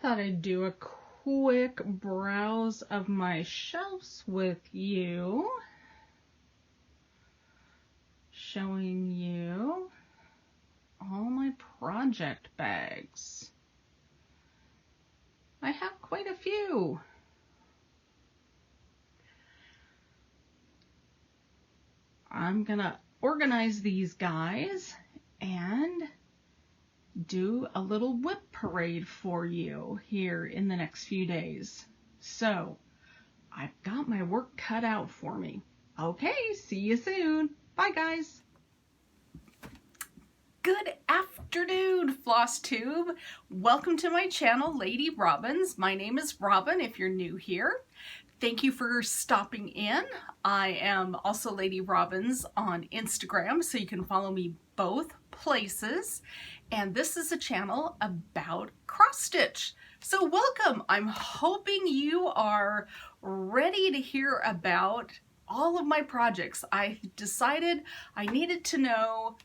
thought I'd do a quick browse of my shelves with you, showing you all my project bags. I have quite a few. I'm gonna organize these guys and do a little WIP parade for you here in the next few days. So I've got my work cut out for me. Okay, see you soon. Bye guys. Good afternoon, FlossTube. Welcome to my channel, Lady Robins. My name is Robin if you're new here. Thank you for stopping in. I am also Lady Robins on Instagram, so you can follow me both places. And this is a channel about cross stitch. So welcome. I'm hoping you are ready to hear about all of my projects. I decided I needed to know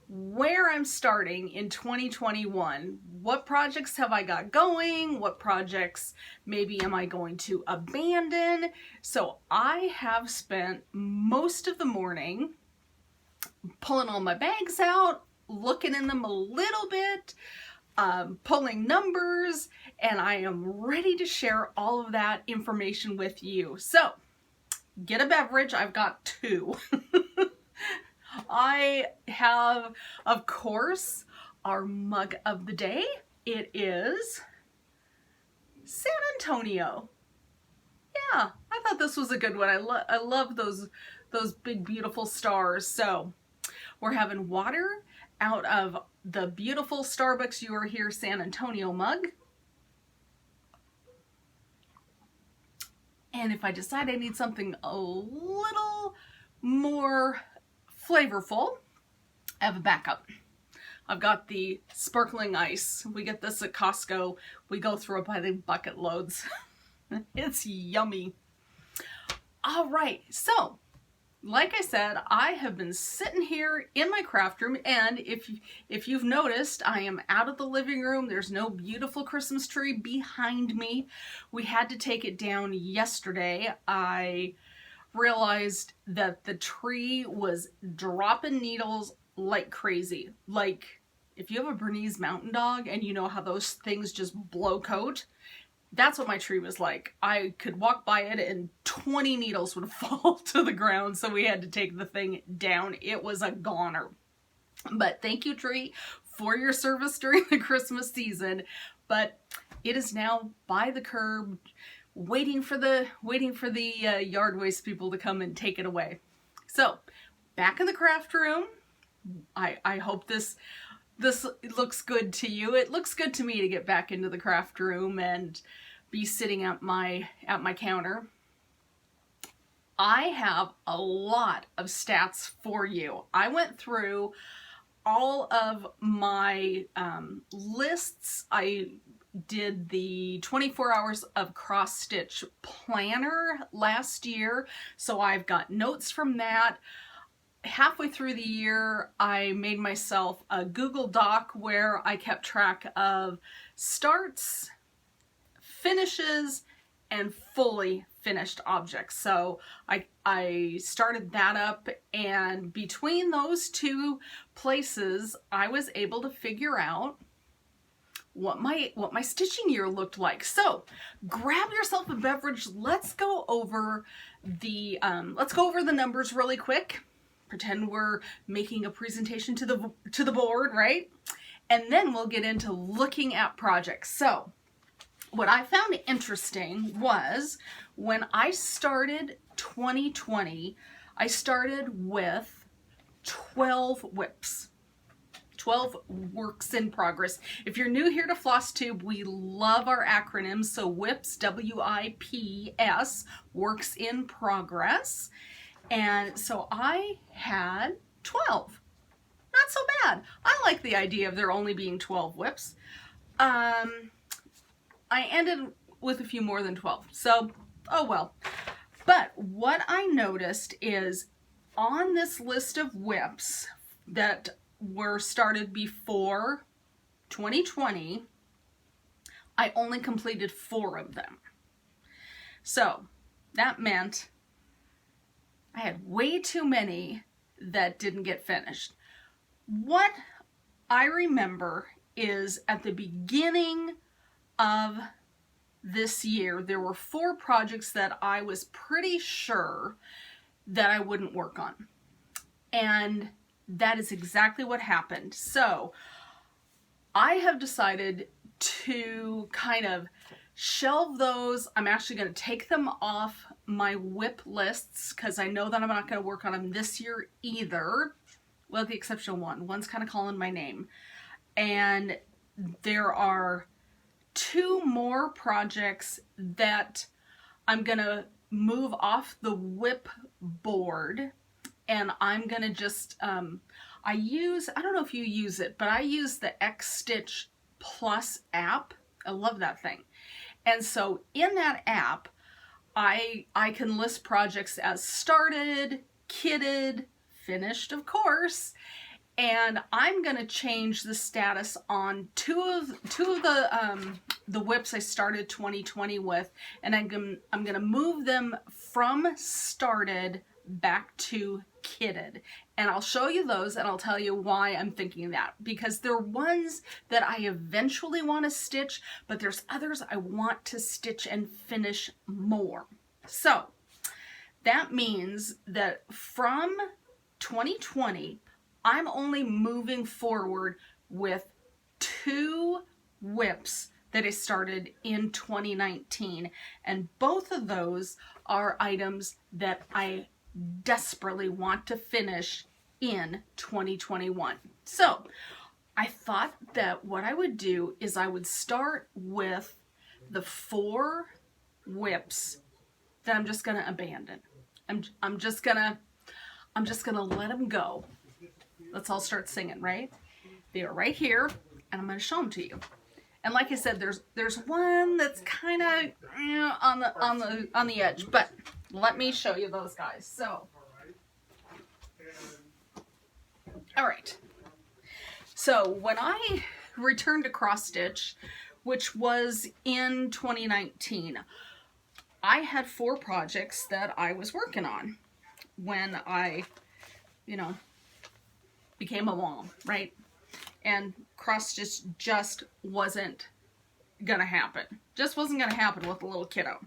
where I'm starting in 2021. What projects have I got going? What projects maybe am I going to abandon? So I have spent most of the morning pulling all my bags out, looking in them a little bit, pulling numbers, and I am ready to share all of that information with you. So get a beverage. I've got two. I have, of course, our mug of the day. It is San Antonio. Yeah, I thought this was a good one. I love those big, beautiful stars. So we're having water out of the beautiful Starbucks You Are Here San Antonio mug. And if I decide I need something a little more flavorful, I have a backup. I've got the sparkling ice. We get this at Costco. We go through it by the bucket loads. It's yummy. All right, so like I said, I have been sitting here in my craft room, and if you've noticed, I am out of the living room. There's no beautiful Christmas tree behind me. We had to take it down yesterday. I realized that the tree was dropping needles like crazy. Like if you have a Bernese Mountain Dog and you know how those things just blow coat, that's what my tree was like. I could walk by it and 20 needles would fall to the ground, so we had to take the thing down. It was a goner. But thank you, tree, for your service during the Christmas season. But it is now by the curb, waiting for the yard waste people to come and take it away. So back in the craft room. I hope this looks good to you. It looks good to me to get back into the craft room and be sitting at my counter. I have a lot of stats for you. I went through all of my lists. I did the 24 hours of cross stitch planner last year, so I've got notes from that. Halfway through the year, I made myself a Google Doc where I kept track of starts, finishes, and fully finished objects. So I started that up, and between those two places, I was able to figure out what my stitching year looked like. So grab yourself a beverage. Let's go over the numbers really quick. Pretend we're making a presentation to the board, right? And then we'll get into looking at projects. So what I found interesting was when I started 2020, I started with 12 WIPs. 12 works in progress. If you're new here to FlossTube, we love our acronyms. So WIPs, W-I-P-S, works in progress. And so I had 12. Not so bad. I like the idea of there only being 12 WIPs. I ended with a few more than 12. So, oh well. But what I noticed is on this list of WIPs that were started before 2020, I only completed 4 of them. So that meant I had way too many that didn't get finished. What I remember is at the beginning of this year, there were 4 projects that I was pretty sure that I wouldn't work on. And that is exactly what happened. So I have decided to kind of shelve those. I'm actually going to take them off my WIP lists because I know that I'm not going to work on them this year either. Well, with the exception of one. One's kind of calling my name. And there are 2 more projects that I'm going to move off the WIP board. And I'm going to just, I don't know if you use it, but I use the X-Stitch Plus app. I love that thing. And so in that app, I can list projects as started, kitted, finished, of course, and I'm going to change the status on two of the WIPs I started 2020 with, and I'm going to move them from started back to kitted. And I'll show you those and I'll tell you why I'm thinking that, because they're ones that I eventually want to stitch, but there's others I want to stitch and finish more. So that means that from 2020, I'm only moving forward with 2 WIPs that I started in 2019. And both of those are items that I desperately want to finish in 2021. So I thought that what I would do is I would start with the 4 WIPs that I'm just going to abandon. I'm just going to let them go. Let's all start singing, right? They are right here, and I'm going to show them to you. And like I said, there's one that's kind of on the edge, but let me show you those guys. So, all right. So when I returned to cross stitch, which was in 2019, I had 4 projects that I was working on when I, became a mom, right? And cross stitch just wasn't gonna happen. Just wasn't gonna happen with a little kiddo.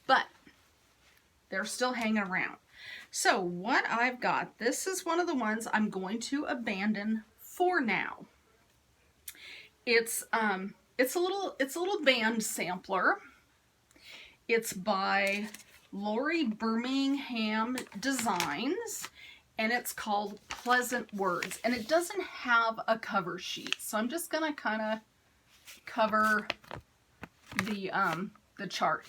But they're still hanging around. So what I've got, this is one of the ones I'm going to abandon for now. It's a little band sampler. It's by Lori Birmingham Designs, and it's called Pleasant Words, and it doesn't have a cover sheet, so I'm just gonna kind of cover the chart.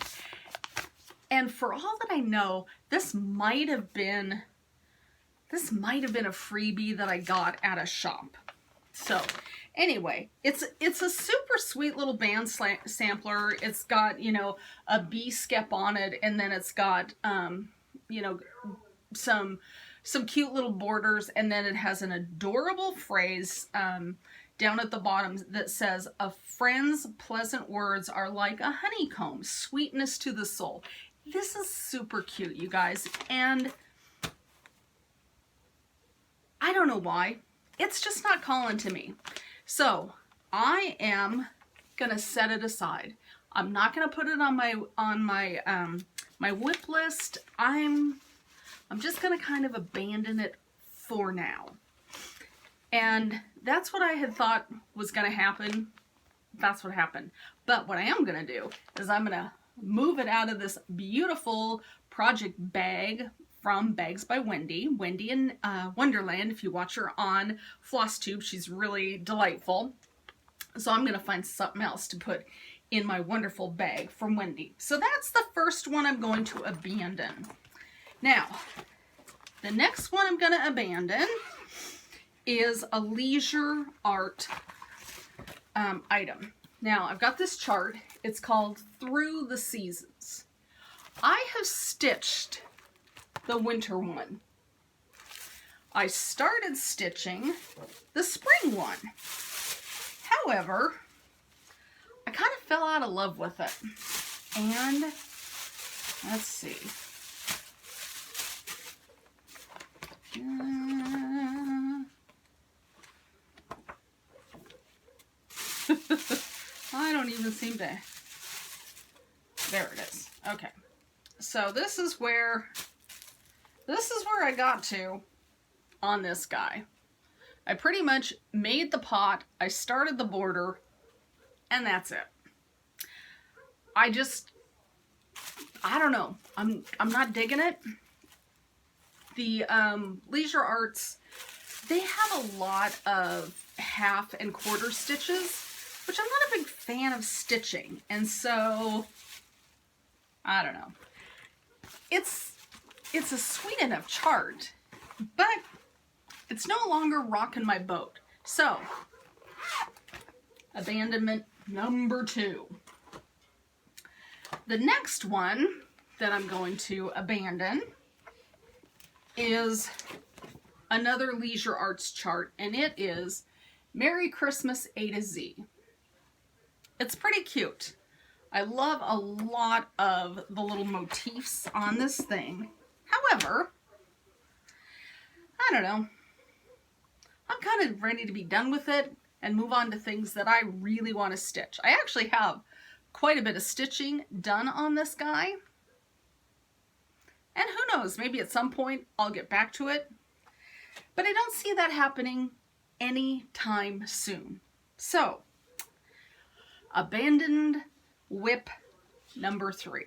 And for all that I know, this might have been a freebie that I got at a shop. So anyway, it's a super sweet little band sampler. It's got, a bee skep on it, and then it's got, some cute little borders, and then it has an adorable phrase down at the bottom that says, "A friend's pleasant words are like a honeycomb, sweetness to the soul." This is super cute, you guys, and I don't know why. It's just not calling to me. So I am gonna set it aside. I'm not gonna put it on my my WIP list. I'm just gonna kind of abandon it for now. And that's what I had thought was gonna happen. That's what happened. But what I am gonna do is I'm gonna move it out of this beautiful project bag from Bags by Wendy. Wendy in Wonderland, if you watch her on FlossTube, she's really delightful. So I'm gonna find something else to put in my wonderful bag from Wendy. So that's the first one I'm going to abandon. Now, the next one I'm gonna abandon is a leisure art item. Now, I've got this chart. It's called Through the Seasons. I have stitched the winter one. I started stitching the spring one. However, I kind of fell out of love with it. And let's see. I don't even seem to... There it is. Okay. So this is where I got to on this guy. I pretty much made the pot, I started the border, and that's it. I don't know. I'm not digging it. The Leisure Arts, they have a lot of half and quarter stitches, which I'm not a big fan of stitching. And so, I don't know. It's a sweet enough chart, but it's no longer rocking my boat. So, abandonment number 2. The next one that I'm going to abandon is another Leisure Arts chart, and it is Merry Christmas A to Z. It's pretty cute. I love a lot of the little motifs on this thing. However, I don't know. I'm kind of ready to be done with it and move on to things that I really want to stitch. I actually have quite a bit of stitching done on this guy. And who knows, maybe at some point I'll get back to it. But I don't see that happening anytime soon. So, abandoned WIP number 3.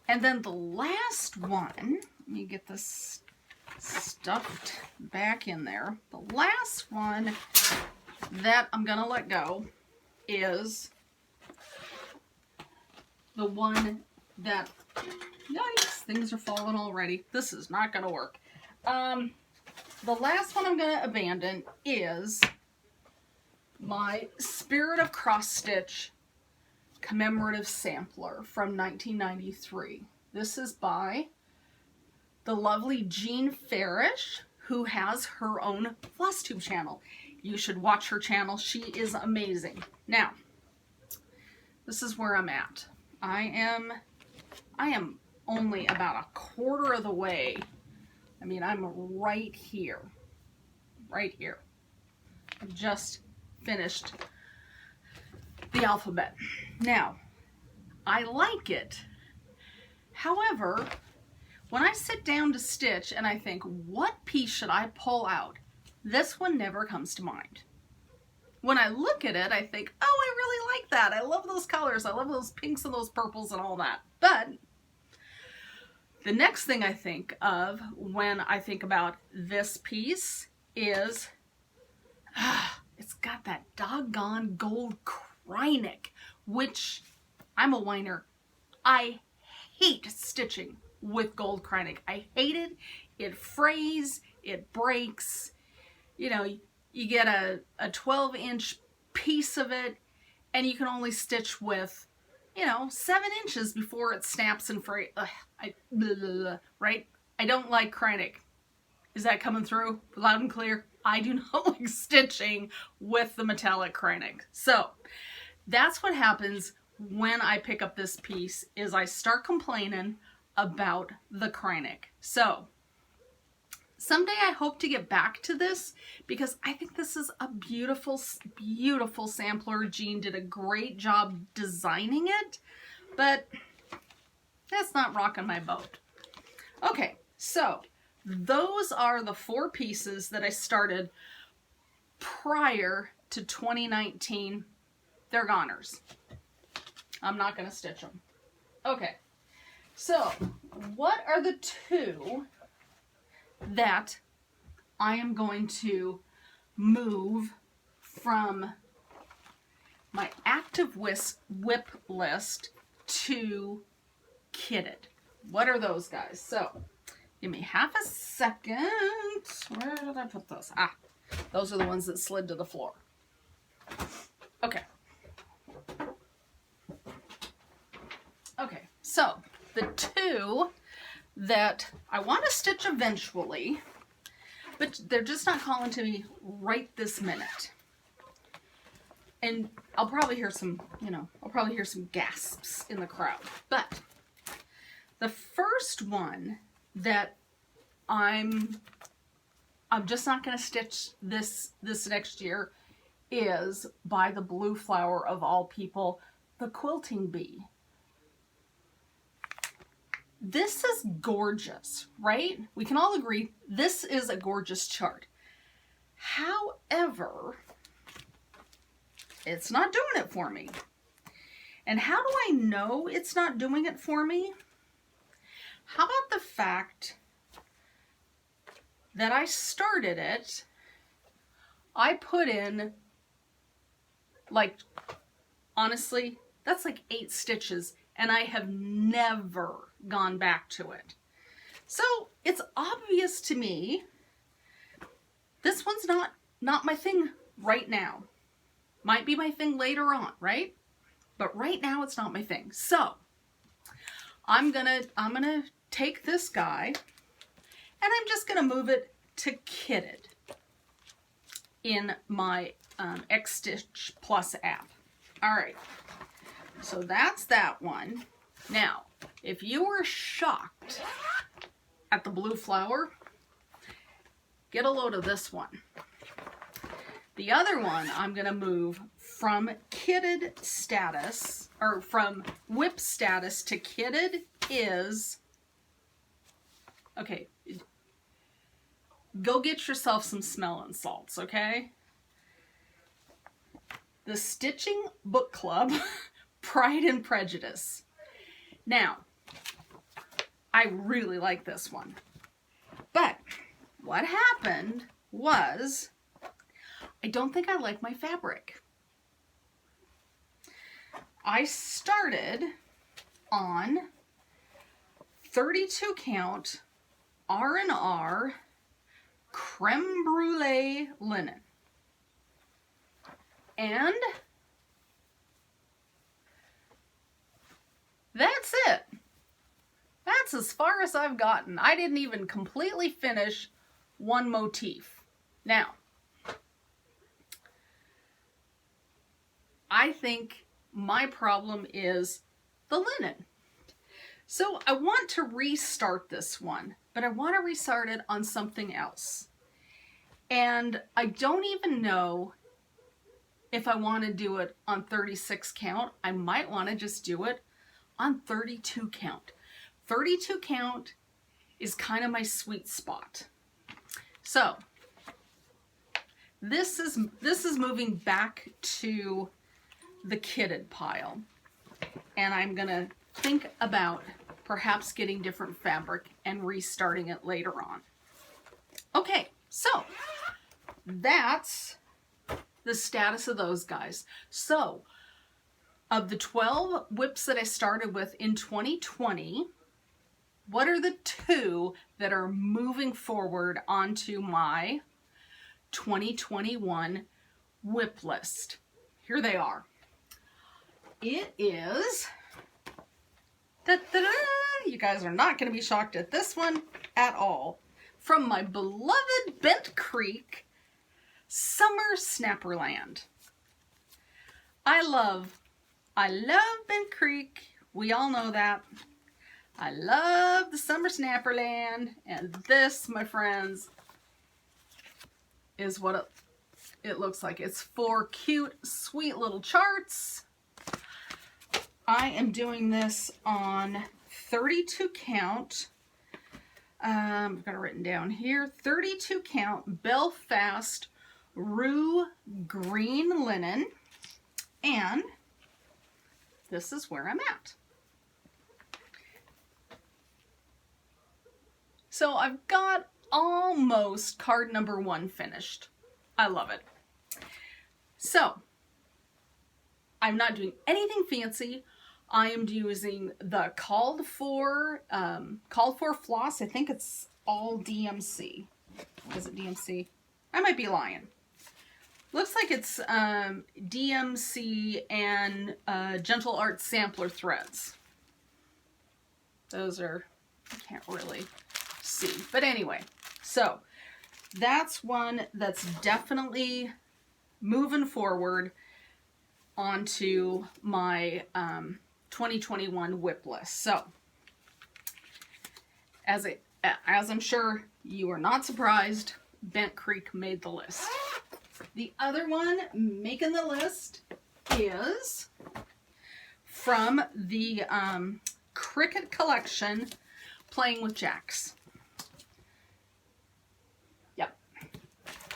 And then the last one, let me get this stuffed back in there. The last one that I'm going to let go is the one that, yikes, things are falling already. This is not going to work. The last one I'm going to abandon is my Spirit of Cross Stitch commemorative sampler from 1993. This is by the lovely Jean Farish, who has her own FlossTube channel. You should watch her channel. She is amazing. Now, this is where I'm at. I am only about a quarter of the way. I mean, I'm right here. Right here. I've just finished the alphabet. Now, I like it. However, when I sit down to stitch and I think, what piece should I pull out? This one never comes to mind. When I look at it, I think, oh, I really like that. I love those colors. I love those pinks and those purples and all that. But the next thing I think of when I think about this piece is, it's got that doggone gold Kreinik, which I'm a whiner. I hate stitching with gold Kreinik. I hate it. It frays, it breaks. You know, you get a 12-inch piece of it and you can only stitch with, you know, 7 inches before it snaps and frays. Right? I don't like Kreinik. Is that coming through loud and clear? I do not like stitching with the metallic Kreinik. So that's what happens when I pick up this piece, is I start complaining about the Kreinik. So someday I hope to get back to this because I think this is a beautiful, beautiful sampler. Jean did a great job designing it, but that's not rocking my boat. Okay, so those are the 4 pieces that I started prior to 2019. They're goners. I'm not going to stitch them. Okay, so what are the 2 that I am going to move from my active WIP list to kitted? What are those guys? So give me half a second. Where did I put those? Ah, those are the ones that slid to the floor. Okay. Okay, so the 2 that I want to stitch eventually, but they're just not calling to me right this minute. And I'll probably hear some, I'll probably hear some gasps in the crowd. But the first one that I'm just not going to stitch this next year is by the Blue Flower of all people, the Quilting Bee. This is gorgeous, right? We can all agree this is a gorgeous chart. However, it's not doing it for me. And how do I know it's not doing it for me? How about the fact that I started it, I put in, like, honestly, that's like 8 stitches, and I have never gone back to it. So it's obvious to me this one's not my thing right now. Might be my thing later on, right? But right now it's not my thing. So I'm gonna take this guy and I'm just gonna move it to kitted in my X Stitch Plus app. All right, so that's that one. Now, if you were shocked at the Blue Flower, get a load of this one. The other one I'm going to move from kitted status, or from WIP status to kitted is, okay, go get yourself some smelling salts, okay? The Stitching Book Club, Pride and Prejudice. Now, I really like this one. But what happened was, I don't think I like my fabric. I started on 32 count R&R creme brulee linen. And that's it. That's as far as I've gotten. I didn't even completely finish one motif. Now, I think my problem is the linen. So I want to restart this one, but I want to restart it on something else. And I don't even know if I want to do it on 36 count. I might want to just do it on 32 count. 32 count is kind of my sweet spot. So this is moving back to the kitted pile, and I'm gonna think about perhaps getting different fabric and restarting it later on. Okay, so that's the status of those guys. So of the 12 WIPs that I started with in 2020, what are the 2 that are moving forward onto my 2021 WIP list? Here they are. It is, you guys are not going to be shocked at this one at all, from my beloved Bent Creek Summer Snapperland. I love Bent Creek. We all know that. I love the Summer Snapperland, and this, my friends, is what it looks like. It's 4 cute, sweet little charts. I am doing this on 32 count. I've got it written down here. 32 count Belfast Rue Green Linen. And this is where I'm at. So I've got almost card number 1 finished. I love it. So I'm not doing anything fancy. I am using the called for floss. I think it's all DMC. Is it DMC? I might be lying. Looks like it's DMC and Gentle Art sampler threads. Those are, I can't really see. But anyway, so that's one that's definitely moving forward. onto my 2021 WIP list. So, as I'm sure you are not surprised, Bent Creek made the list. The other one making the list is from the Cricut collection, Playing with Jacks. Yep,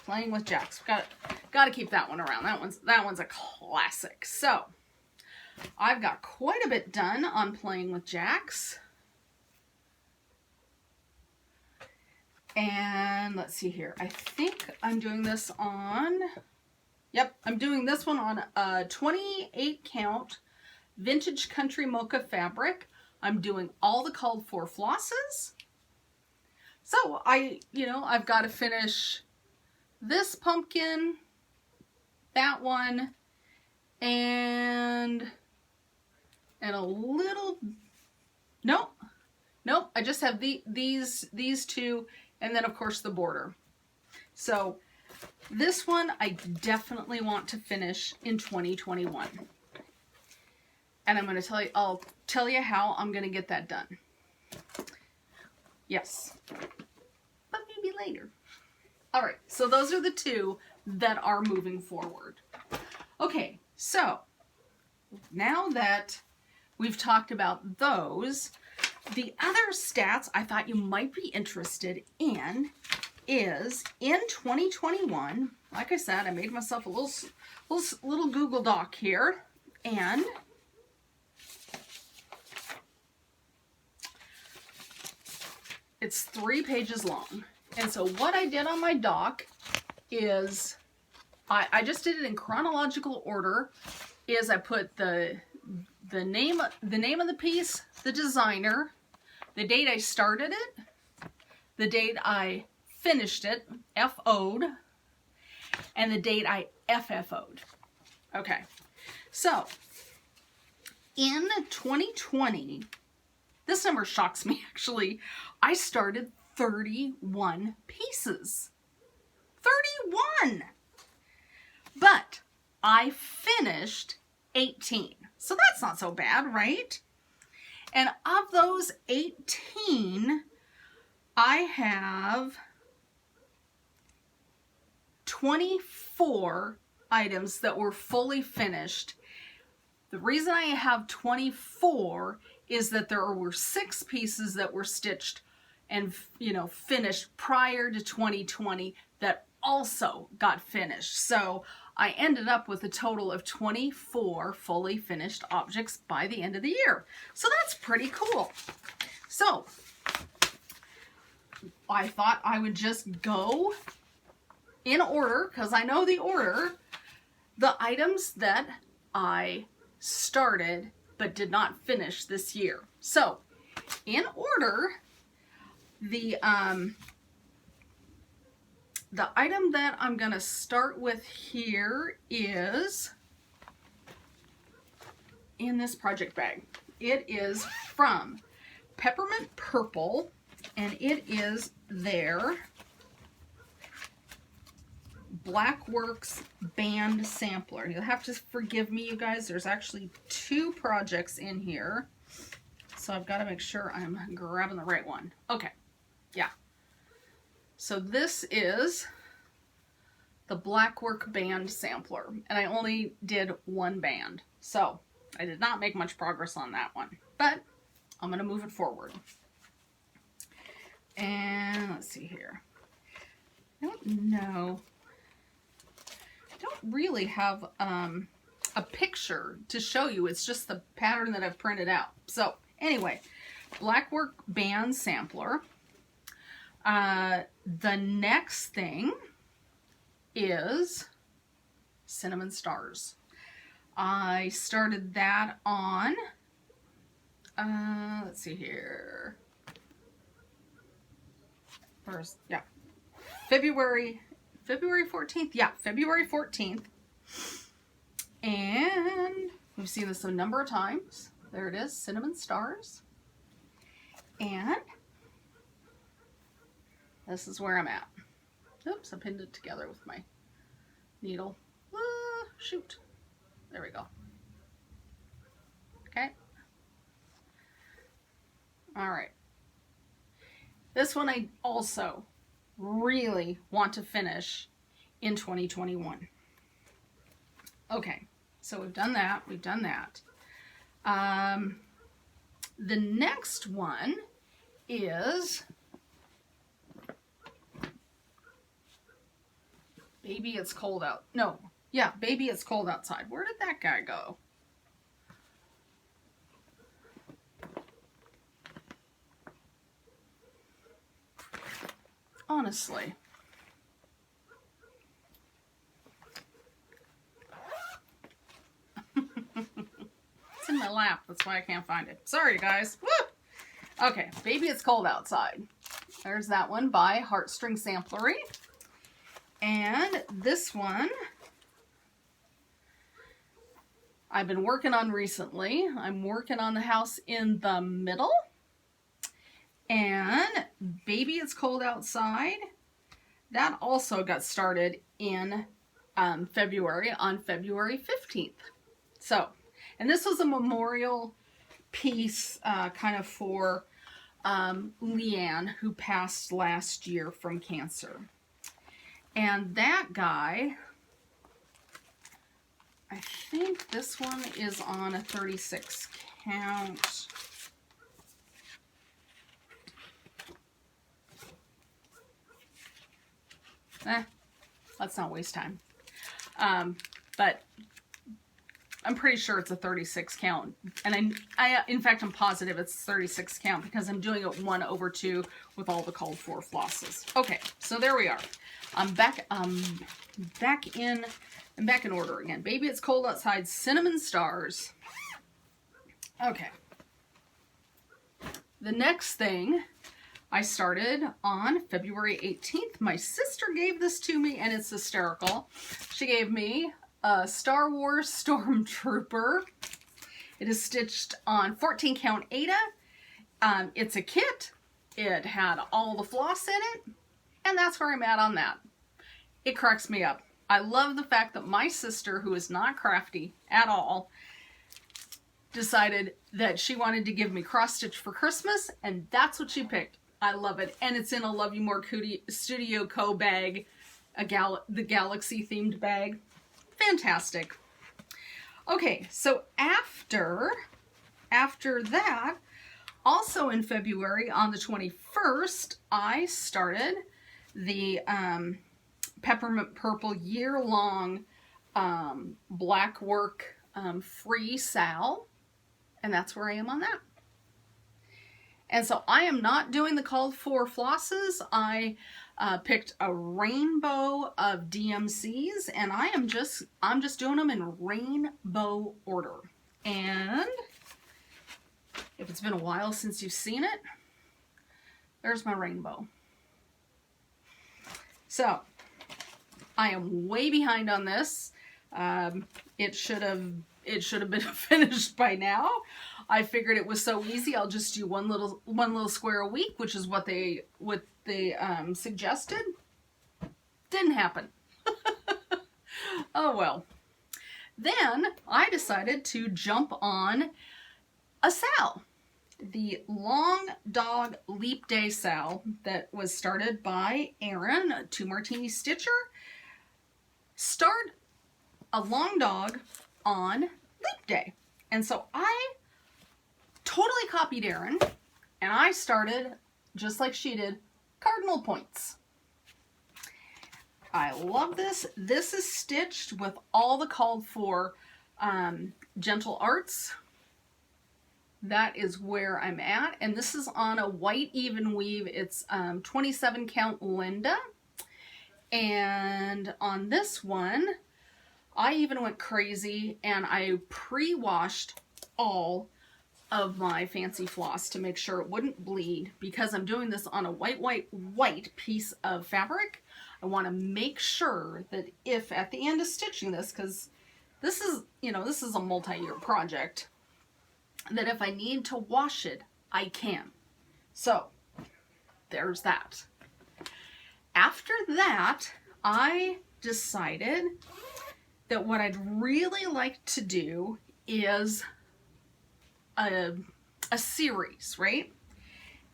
Playing with Jacks. Got to keep that one around. That one's a classic. So I've got quite a bit done on Playing with Jacks. And let's see here. I think I'm doing this on, yep, I'm doing this one on a 28 count vintage country mocha fabric. I'm doing all the called for flosses. So I've got to finish this pumpkin, that one, and a little, nope, I just have these two, and then of course the border. So this one I definitely want to finish in 2021. And I'll tell you how I'm going to get that done. Yes, but maybe later. All right, so those are the two that are moving forward. Okay, so now that we've talked about those, the other stats I thought you might be interested in is in 2021, like I said, I made myself a little Google Doc here, and it's 3 pages long. And so what I did on my doc is I just did it in chronological order. Is I put the name of the piece, the designer, the date I started it, the date I finished it, FO'd, and the date I FFO'd. Okay, so in 2020, this number shocks me actually, I started 31 pieces. 31! But I finished 18. So that's not so bad, right? And of those 18, I have 24 items that were fully finished. The reason I have 24 is that there were 6 pieces that were stitched and finished prior to 2020 that also got finished. So I ended up with a total of 24 fully finished objects by the end of the year. So that's pretty cool. So I thought I would just go in order, because I know the order, the items that I started but did not finish this year. So in order, the item that I'm going to start with here is in this project bag. It is from Peppermint Purple, and it is their Blackworks band sampler. You'll have to forgive me, you guys. There's actually 2 projects in here, so I've got to make sure I'm grabbing the right one. Okay, yeah. So this is the Blackwork band sampler, and I only did 1 band, so I did not make much progress on that one, but I'm going to move it forward. And let's see here. I don't know. I don't really have a picture to show you. It's just the pattern that I've printed out. So anyway, Blackwork band sampler. The next thing is Cinnamon Stars. I started that on, let's see here, first, yeah, February 14th, yeah, February 14th, and we've seen this a number of times. There it is, Cinnamon Stars, and this is where I'm at. Oops, I pinned it together with my needle. Shoot. There we go. Okay. All right. This one I also really want to finish in 2021. Okay, so we've done that. We've done that. The next one is Baby It's Cold Out. No, yeah, Baby It's Cold Outside. Where did that guy go? Honestly. It's in my lap. That's why I can't find it. Sorry, guys. Woo! Okay, Baby It's Cold Outside. There's that one by Heartstring Samplery. And this one I've been working on recently. I'm working on the house in the middle. And Baby It's Cold Outside, that also got started in February, on February 15th. So, and this was a memorial piece kind of for Leanne, who passed last year from cancer. And that guy, I think this one is on a 36 count. Let's not waste time. But I'm pretty sure it's a 36 count. And I in fact, I'm positive it's 36 count because I'm doing it 1/2 with all the called for flosses. Okay, so there we are. I'm back in order again. Baby It's Cold Outside, Cinnamon Stars. Okay. The next thing I started on February 18th. My sister gave this to me, and it's hysterical. She gave me a Star Wars Stormtrooper. It is stitched on 14 count Aida. It's a kit. It had all the floss in it, and that's where I'm at on that. It cracks me up. I love the fact that my sister, who is not crafty at all, decided that she wanted to give me cross stitch for Christmas, and that's what she picked. I love it. And it's in a Love You More Studio Co. bag, the Galaxy themed bag. Fantastic. Okay, so after that, also in February on the 21st, I started the Peppermint Purple year-long black work free sal, and that's where I am on that. And so I am not doing the called for flosses. I picked a rainbow of DMCs, and I'm just doing them in rainbow order. And if it's been a while since you've seen it, there's my rainbow. So I am way behind on this. It should have been finished by now. I figured it was so easy. I'll just do one little square a week, which is what they suggested. Didn't happen. Oh well. Then I decided to jump on a sal, the Long Dog Leap Day sal that was started by Erin, 2 Martini Stitcher. Start a long dog on Leap Day, and so I totally copied Erin, and I started, just like she did, cardinal points. I love this. This is stitched with all the called for gentle arts. That is where I'm at, and this is on a white even weave. It's 27 count Linda, and on this one, I even went crazy and I pre-washed all of my fancy floss to make sure it wouldn't bleed, because I'm doing this on a white piece of fabric. I want to make sure that if at the end of stitching this, because this is a multi-year project, that if I need to wash it, I can. So there's that. After that, I decided that what I'd really like to do is a series, right?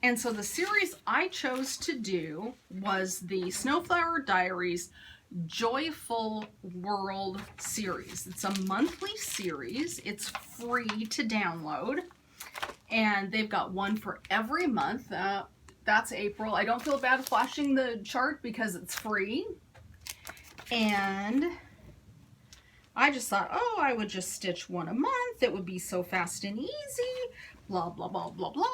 And so the series I chose to do was the Snowflower Diaries Joyful World series. It's a monthly series. It's free to download. And they've got one for every month. That's April. I don't feel bad flashing the chart because it's free. And I just thought, oh, I would just stitch one a month. It would be so fast and easy. Blah, blah, blah, blah, blah.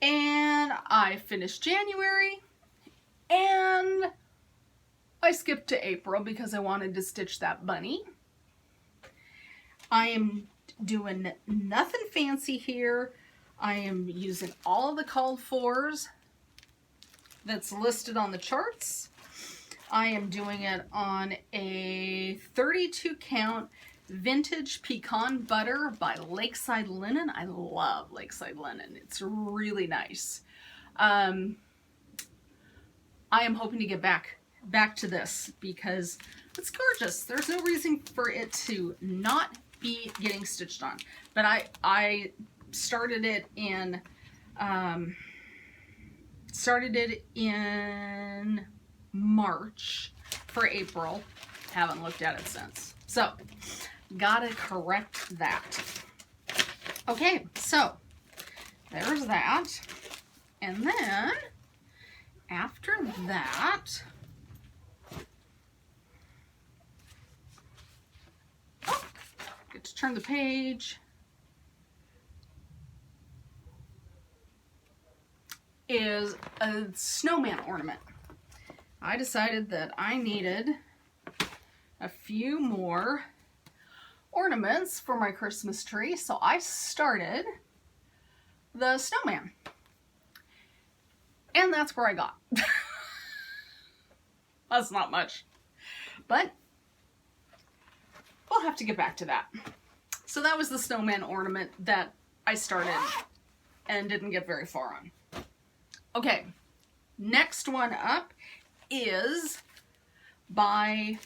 And I finished January. And I skipped to April because I wanted to stitch that bunny. I am doing nothing fancy here. I am using all of the called fors that's listed on the charts. I am doing it on a 32 count vintage pecan butter by Lakeside Linen. I love Lakeside Linen. It's really nice. I am hoping to get back to this because it's gorgeous. There's no reason for it to not be getting stitched on. But I started it in March for April. Haven't looked at it since. So gotta correct that. Okay, so there's that. And then after that, get to turn the page. Is a snowman ornament. I decided that I needed a few more ornaments for my Christmas tree, so I started the snowman. And that's where I got. That's not much. But we'll have to get back to that. So that was the snowman ornament that I started and didn't get very far on. Okay, next one up is by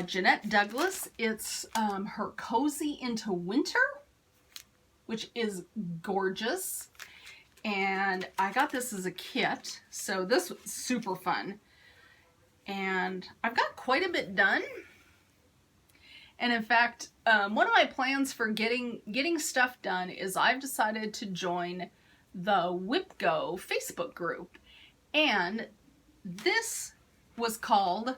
Jeanette Douglas. It's her Cozy into Winter, which is gorgeous. And I got this as a kit, so this was super fun. And I've got quite a bit done. And in fact, one of my plans for getting stuff done is I've decided to join the WIP Go Facebook group. And this was called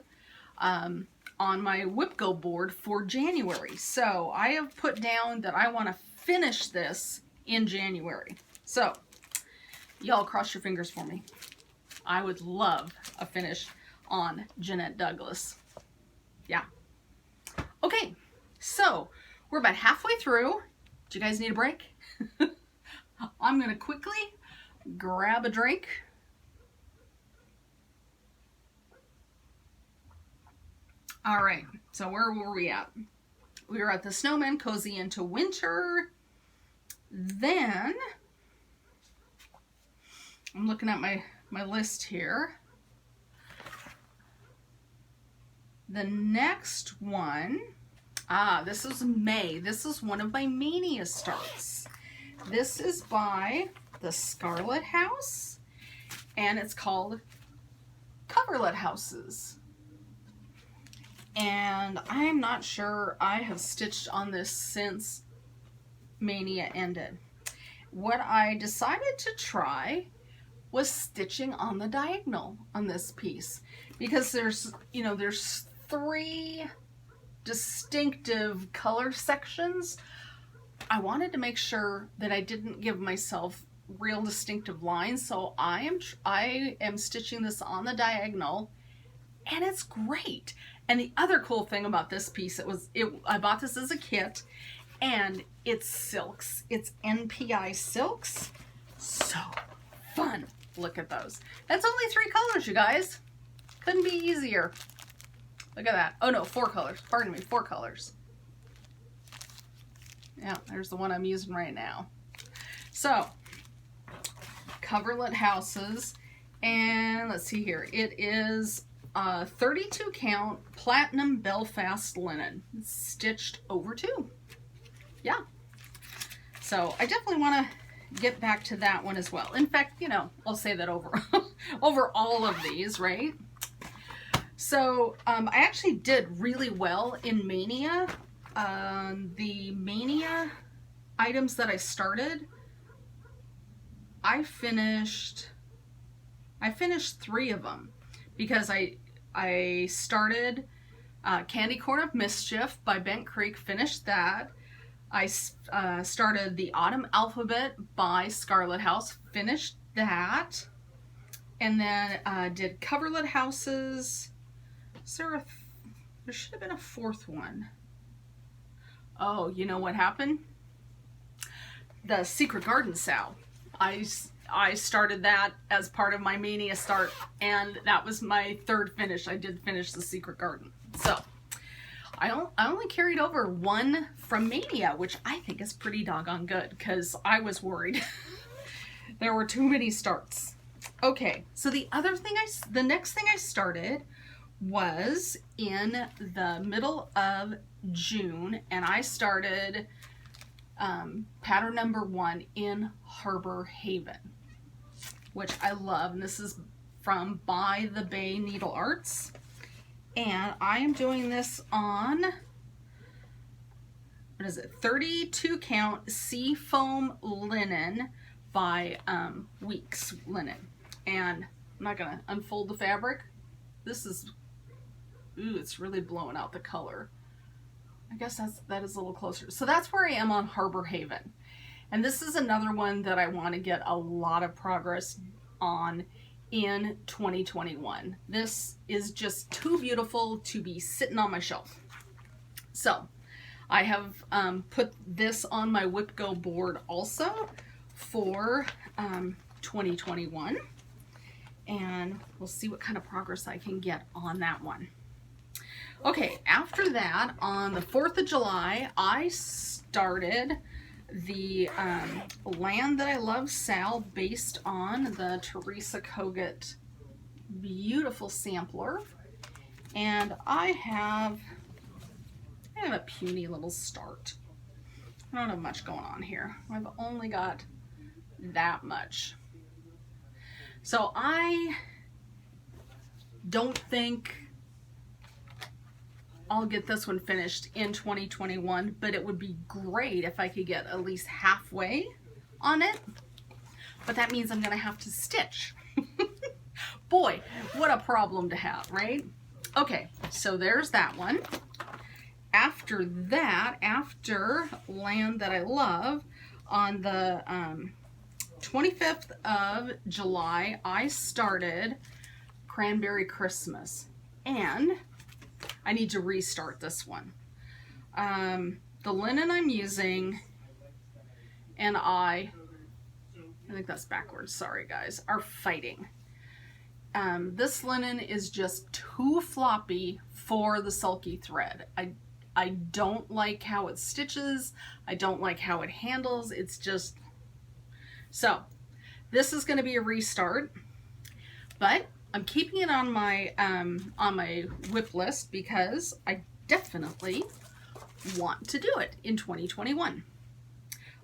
on my WIP Go board for January. So I have put down that I want to finish this in January. So y'all cross your fingers for me. I would love a finish on Jeanette Douglas. Yeah. Okay, so we're about halfway through. Do you guys need a break? I'm going to quickly grab a drink. All right, so where were we at? We were at the Snowman Cozy into Winter. Then, I'm looking at my list here. The next one, this is May. This is one of my Mania starts. This is by the Scarlet House, and it's called Coverlet Houses. And I'm not sure I have stitched on this since Mania ended. What I decided to try was stitching on the diagonal on this piece, because there's three distinctive color sections. I wanted to make sure that I didn't give myself real distinctive lines, so I am stitching this on the diagonal, and it's great. And the other cool thing about this piece, I bought this as a kit, and it's silks. It's NPI silks. So fun. Look at those. That's only 3 colors, you guys. Couldn't be easier. Look at that. Oh no, 4 colors. Pardon me, 4 colors. Yeah, there's the one I'm using right now. So, Coverlet Houses, and let's see here. It is 32 count platinum Belfast linen, stitched over 2. Yeah. So I definitely want to get back to that one as well. In fact, you know, I'll say that over, over all of these, right? So I actually did really well in Mania. The Mania items that I started, I finished 3 of them because I started Candy Corn of Mischief by Bent Creek, finished that. I started the Autumn Alphabet by Scarlet House, finished that. And then did Coverlet Houses. There should have been a 4th one. Oh, you know what happened? The Secret Garden Sow. I started that as part of my Mania start, and that was my 3rd finish. I did finish the Secret Garden. So I only carried over 1 from Mania, which I think is pretty doggone good because I was worried. There were too many starts. Okay, so the next thing I started was in the middle of June, and I started pattern number 1 in Harbor Haven, which I love, and this is from By the Bay Needle Arts, and I am doing this on, what is it, 32 count sea foam linen by Weeks Linen. And I'm not gonna unfold the fabric. This is, ooh, it's really blowing out the color. I guess that is a little closer. So that's where I am on Harbor Haven. And this is another one that I want to get a lot of progress on in 2021. This is just too beautiful to be sitting on my shelf. So I have put this on my WIP Go board also for 2021. And we'll see what kind of progress I can get on that one. Okay, after that, on the 4th of July, I started the Land That I Love Sal based on the Teresa Kogut beautiful sampler. And I have a puny little start. I don't have much going on here. I've only got that much. So I don't think I'll get this one finished in 2021, but it would be great if I could get at least halfway on it. But that means I'm gonna have to stitch. Boy, what a problem to have, right? Okay, so there's that one. After that, after Land That I Love, on the 25th of July, I started Cranberry Christmas, and I need to restart this one. The linen I'm using, and I think that's backwards, sorry guys, are fighting. This linen is just too floppy for the sulky thread. I don't like how it stitches. I don't like how it handles. It's just, so this is going to be a restart, but I'm keeping it on my WIP list because I definitely want to do it in 2021.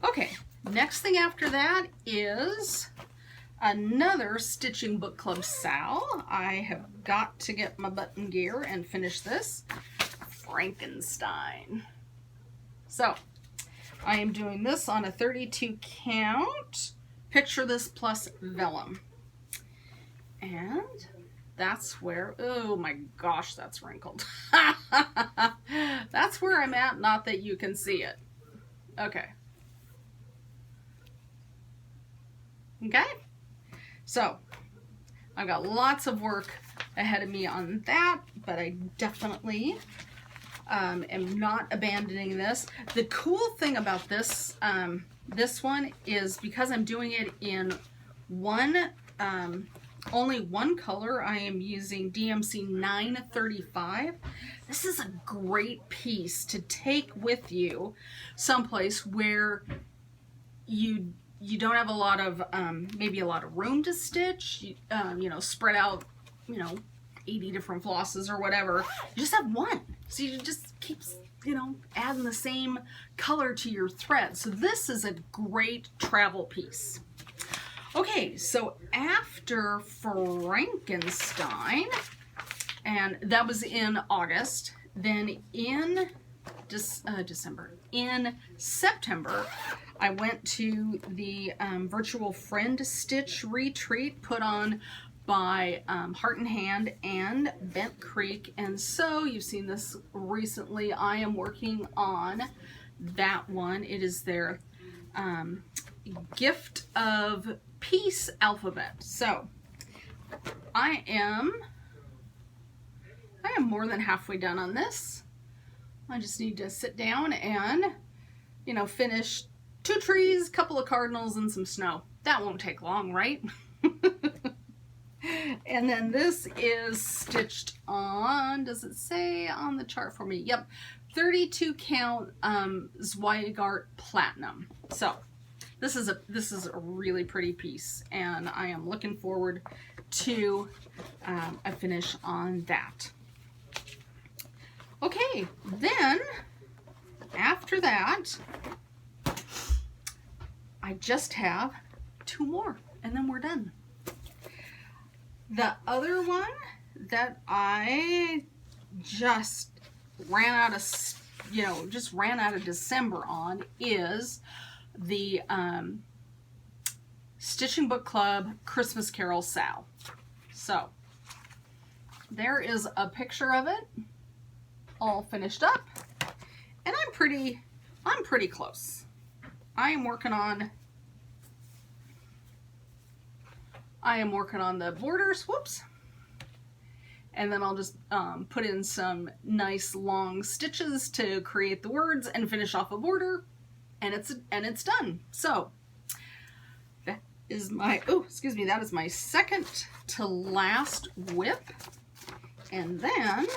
Okay, next thing after that is another Stitching Book Club Sal. I have got to get my button gear and finish this. Frankenstein. So I am doing this on a 32 count. Picture This plus vellum. And that's where, oh my gosh, that's wrinkled. That's where I'm at, not that you can see it. Okay. Okay. So I've got lots of work ahead of me on that, but I definitely am not abandoning this. The cool thing about this this one is because I'm doing it in only one color. I am using DMC 935. This is a great piece to take with you someplace where you don't have a lot of maybe a lot of room to stitch, you know, spread out, you know, 80 different flosses or whatever. You just have one. So you just keep, you know, adding the same color to your thread. So this is a great travel piece. Okay, so after Frankenstein, and that was in August, then in in September, I went to the virtual friend stitch retreat put on by Heart and Hand and Bent Creek, and so you've seen this recently. I am working on that one. It is their gift of peace alphabet. So I am more than halfway done on this. I just need to sit down and, you know, finish 2 trees, couple of cardinals, and some snow. That won't take long, right? And then this is stitched on, does it say on the chart for me? Yep, 32 count Zweigart Platinum. So this is a really pretty piece, and I am looking forward to a finish on that. Okay, then after that, I just have 2 more, and then we're done. The other one that I just ran out of, ran out of December on is the Stitching Book Club Christmas Carol Sal. So there is a picture of it all finished up, and I'm pretty close. I am working on the borders, whoops, and then I'll just put in some nice long stitches to create the words and finish off a border, and it's done. So that is my, that is my second to last WIP, and then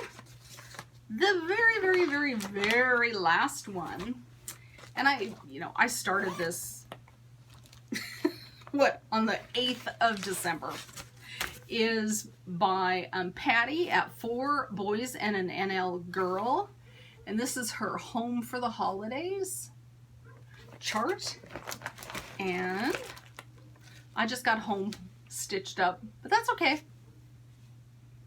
the very last one, and I started this on the 8th of December, is by Patty at 4 Boys and an NL Girl, and this is her Home for the Holidays chart, and I just got home stitched up, but that's okay,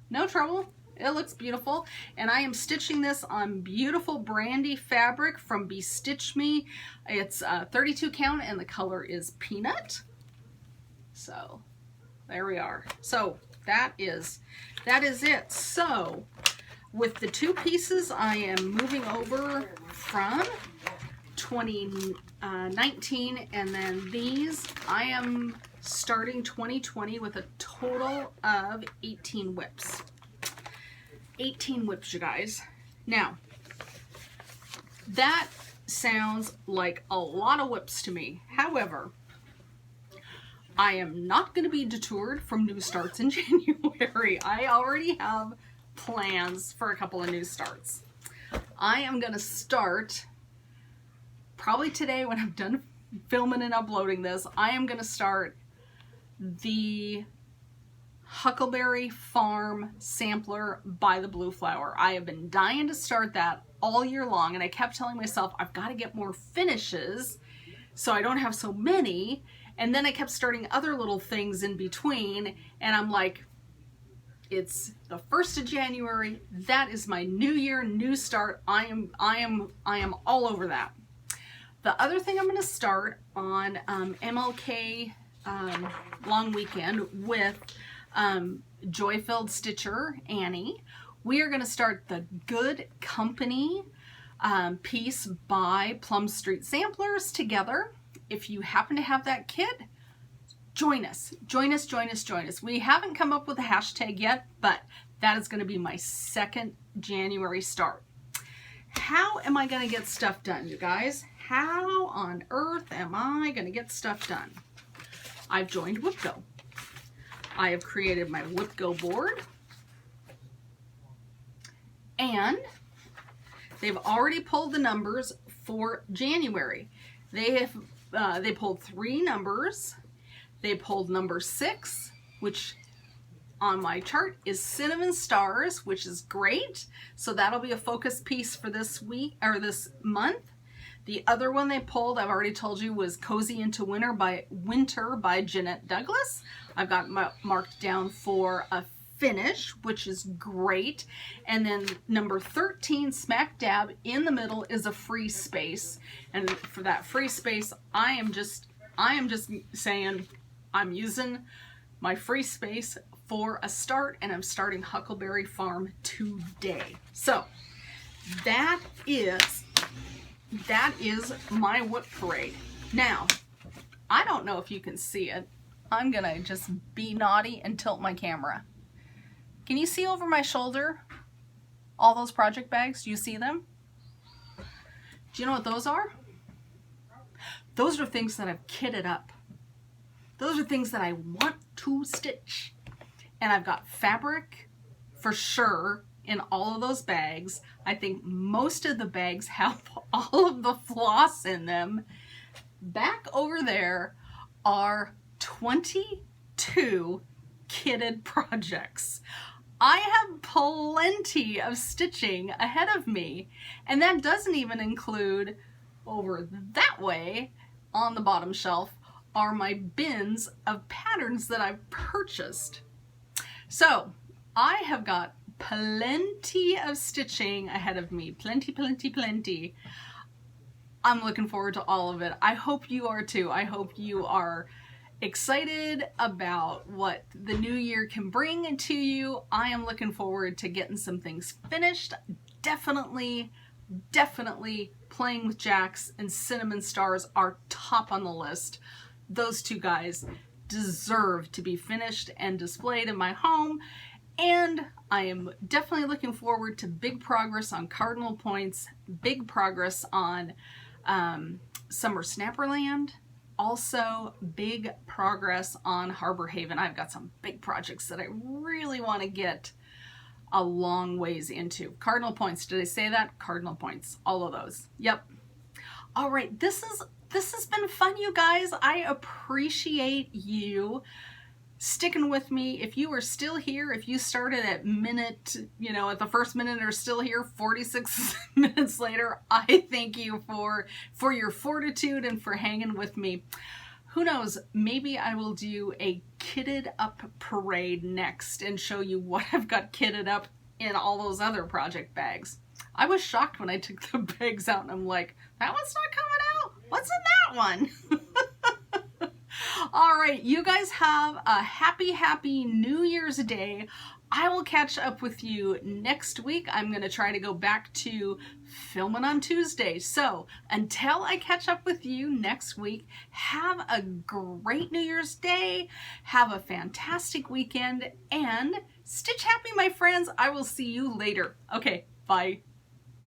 no trouble. It looks beautiful, and I am stitching this on beautiful brandy fabric from Bestitch Me. It's 32 count, and the color is Peanut. So there we are. So that is it. So with the 2 pieces, I am moving over from 2019, and then these, I am starting 2020 with a total of 18 WIPs. 18 WIPs, you guys. Now, that sounds like a lot of WIPs to me. However, I am not going to be detoured from new starts in January. I already have plans for a couple of new starts. I am going to start, probably today when I'm done filming and uploading this, I am going to start the Huckleberry Farm sampler by the Blue Flower. I have been dying to start that all year long, and I kept telling myself I've got to get more finishes so I don't have so many, and then I kept starting other little things in between, and I'm like, it's the 1st of January, that is my new year, new start. I am all over that. The other thing I'm going to start on MLK long weekend with Joy-Filled Stitcher Annie. We are going to start the Good Company piece by Plum Street Samplers together. If you happen to have that kit, join us. Join us. We haven't come up with a hashtag yet, but that is going to be my 2nd January start. How am I going to get stuff done, you guys? How on earth am I going to get stuff done? I've joined WIPGO. I have created my WIPGO board, and they've already pulled the numbers for January. They pulled 3 numbers. They pulled number 6, which on my chart is Cinnamon Stars, which is great. So that'll be a focus piece for this week or this month. The other one they pulled, I've already told you, was Cozy into Winter by Jeanette Douglas. I've got marked down for a finish, which is great. And then number 13, smack dab in the middle, is a free space. And for that free space, I am just saying I'm using my free space for a start, and I'm starting Huckleberry Farm today. So that is my WIP Parade. Now, I don't know if you can see it. I'm gonna just be naughty and tilt my camera. Can you see over my shoulder all those project bags? Do you see them? Do you know what those are? Those are things that I've kitted up. Those are things that I want to stitch. And I've got fabric for sure in all of those bags. I think most of the bags have all of the floss in them. Back over there are 22 kitted projects. I have plenty of stitching ahead of me, and that doesn't even include over that way on the bottom shelf are my bins of patterns that I've purchased. So I have got plenty of stitching ahead of me. Plenty. I'm looking forward to all of it. I hope you are too. I hope you are excited about what the new year can bring to you. I am looking forward to getting some things finished. Definitely Playing with Jacks and Cinnamon Stars are top on the list. Those two guys deserve to be finished and displayed in my home. And I am definitely looking forward to big progress on Cardinal Points, big progress on Summer Snapperland, also big progress on Harbor Haven. I've got some big projects that I really want to get a long ways into. Cardinal Points, did I say that? Cardinal Points, all of those. Yep. All right, this has been fun, you guys. I appreciate you sticking with me. If you are still here, if you started at minute, at the first minute and are still here 46 minutes later, I thank you for your fortitude and for hanging with me. Who knows, maybe I will do a kitted up parade next and show you what I've got kitted up in all those other project bags. I was shocked when I took the bags out and I'm like, that one's not coming out. What's in that one? All right, you guys have a happy New Year's Day. I will catch up with you next week. I'm going to try to go back to filming on Tuesday. So until I catch up with you next week, have a great New Year's Day. Have a fantastic weekend and stitch happy, my friends. I will see you later. Okay, bye.